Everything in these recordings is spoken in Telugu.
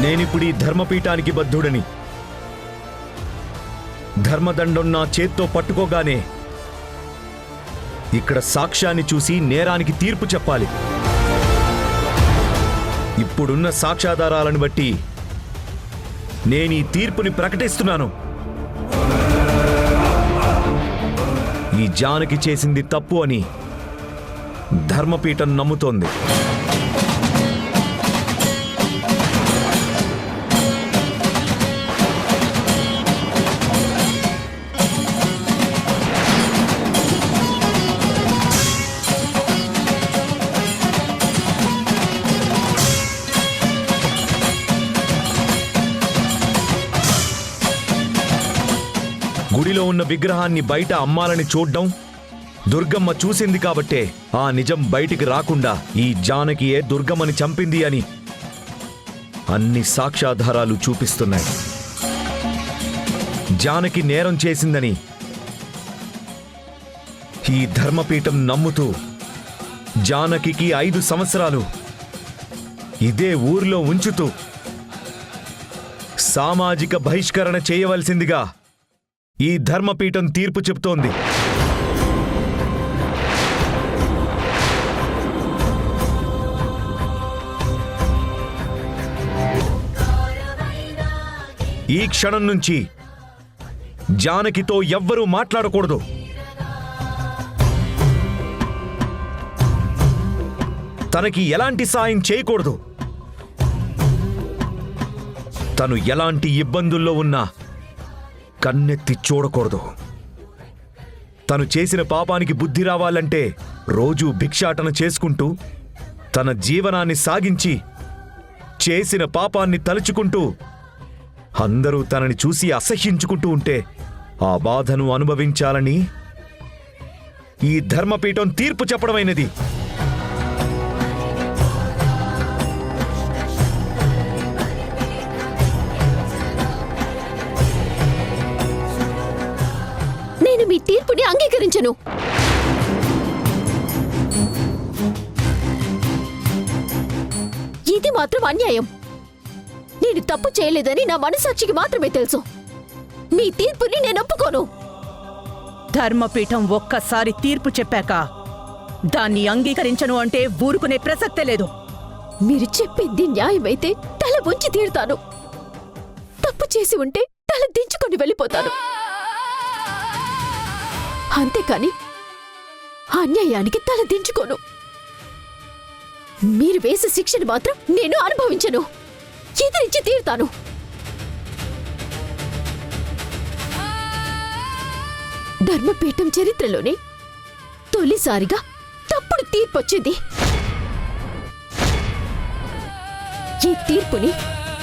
నేనిప్పుడు ఈ ధర్మపీఠానికి బద్ధుడని. ధర్మదండం నా చేత్తో పట్టుకోగానే ఇక్కడ సాక్ష్యాన్ని చూసి నేరానికి తీర్పు చెప్పాలి. ఇప్పుడున్న సాక్ష్యాధారాలను బట్టి నేను ఈ తీర్పుని ప్రకటిస్తున్నాను. ఈ జానకి చేసింది తప్పు అని ధర్మపీఠం నమ్ముతోంది. గుడిలో ఉన్న విగ్రహాన్ని బయట అమ్మాలని చూడ్డం దుర్గమ్మ చూసింది కాబట్టే ఆ నిజం బయటికి రాకుండా ఈ జానకియే దుర్గమ్మని చంపింది అని అన్ని సాక్ష్యాధారాలు చూపిస్తున్నాయి. జానకి నేరం చేసిందని ఈ ధర్మపీఠం నమ్ముతూ జానకికి 5 సంవత్సరాలు ఇదే ఊర్లో ఉంచుతూ సామాజిక బహిష్కరణ చేయవలసిందిగా ఈ ధర్మపీఠం తీర్పు చెప్తోంది. ఈ క్షణం నుంచి జానకితో ఎవ్వరూ మాట్లాడకూడదు. తనకి ఎలాంటి సాయం చేయకూడదు. తను ఎలాంటి ఇబ్బందుల్లో ఉన్నా కన్నెత్తి చూడకూడదు. తను చేసిన పాపానికి బుద్ధి రావాలంటే రోజూ భిక్షాటన చేసుకుంటూ తన జీవనాన్ని సాగించి చేసిన పాపాన్ని తలుచుకుంటూ అందరూ తనని చూసి అసహ్యించుకుంటూ ఉంటే ఆ బాధను అనుభవించాలని ఈ ధర్మపీఠం తీర్పు చెప్పడమైనది. మీ తీర్పుని అంగీకరించను. ఇది మాత్రం అన్యాయం. నేను తప్పు చేయలేదని నా మనసాక్షికి మాత్రమే తెలుసు. మీ తీర్పుని నేను ఒప్పుకోను. ధర్మపీఠం ఒక్కసారి తీర్పు చెప్పాక దాన్ని అంగీకరించను అంటే ఊరుకునే ప్రసక్తే లేదు. మీరు చెప్పింది న్యాయమైతే తల వంచి తీరుతాను. తప్పు చేసి ఉంటే తల దించుకొని వెళ్ళిపోతాను. అంతేకాని అన్యాయానికి తల దించుకోను. మీరు వేసే శిక్షను మాత్రం నేను అనుభవించను. ఎదిరించి తీరుతాను. ధర్మపీఠం చరిత్రలోనే తొలిసారిగా తప్పుడు తీర్పొచ్చింది. ఈ తీర్పుని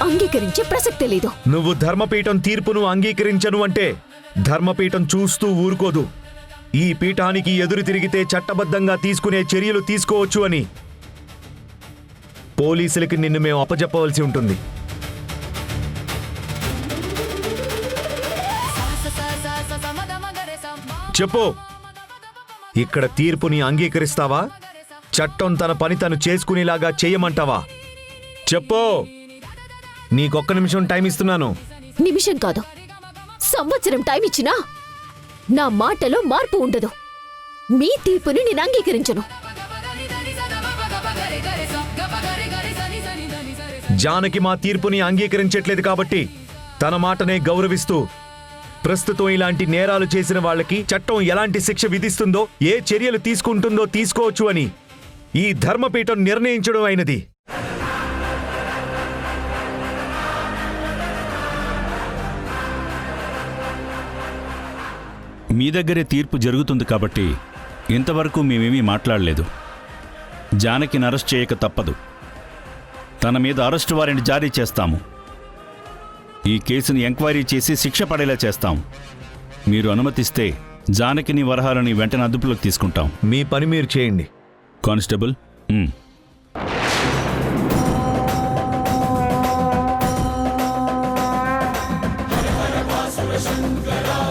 అంగీకరించే ప్రసక్తే లేదు. నువ్వు ధర్మపీఠం తీర్పును అంగీకరించను అంటే ధర్మపీఠం చూస్తూ ఊరుకోదు. ఈ పీఠానికి ఎదురు తిరిగితే చట్టబద్ధంగా తీసుకునే చర్యలు తీసుకోవచ్చు అని పోలీసులకి నిన్ను మేము అప్పచెప్పవలసి ఉంటుంది. చెప్పు, ఇక్కడ తీర్పుని అంగీకరిస్తావా? చట్టం తన పని తను చేసుకునేలాగా చేయమంటావా? చెప్పు. నీకొక్క నిమిషం టైం ఇస్తున్నాను. నిమిషం కాదు, సంవత్సరం టైం ఇచ్చినా నా మాటలో మార్పు ఉండదు. మీ తీర్పుని నేను అంగీకరించను. జానకి మా తీర్పుని అంగీకరించట్లేదు కాబట్టి తన మాటనే గౌరవిస్తూ ప్రస్తుతం ఇలాంటి నేరాలు చేసిన వాళ్ళకి చట్టం ఎలాంటి శిక్ష విధిస్తుందో, ఏ చర్యలు తీసుకుంటుందో తీసుకోవచ్చు అని ఈ ధర్మపీఠం నిర్ణయించడం అయినది. మీ దగ్గరే తీర్పు జరుగుతుంది కాబట్టి ఇంతవరకు మేమేమీ మాట్లాడలేదు. జానకిని అరెస్ట్ చేయక తప్పదు. తన మీద అరెస్టు వారెంట్ జారీ చేస్తాము. ఈ కేసుని ఎంక్వైరీ చేసి శిక్ష పడేలా చేస్తాం. మీరు అనుమతిస్తే జానకిని వరహాలని వెంటనే అదుపులోకి తీసుకుంటాం. మీ పని మీరు చేయండి. కానిస్టేబుల్.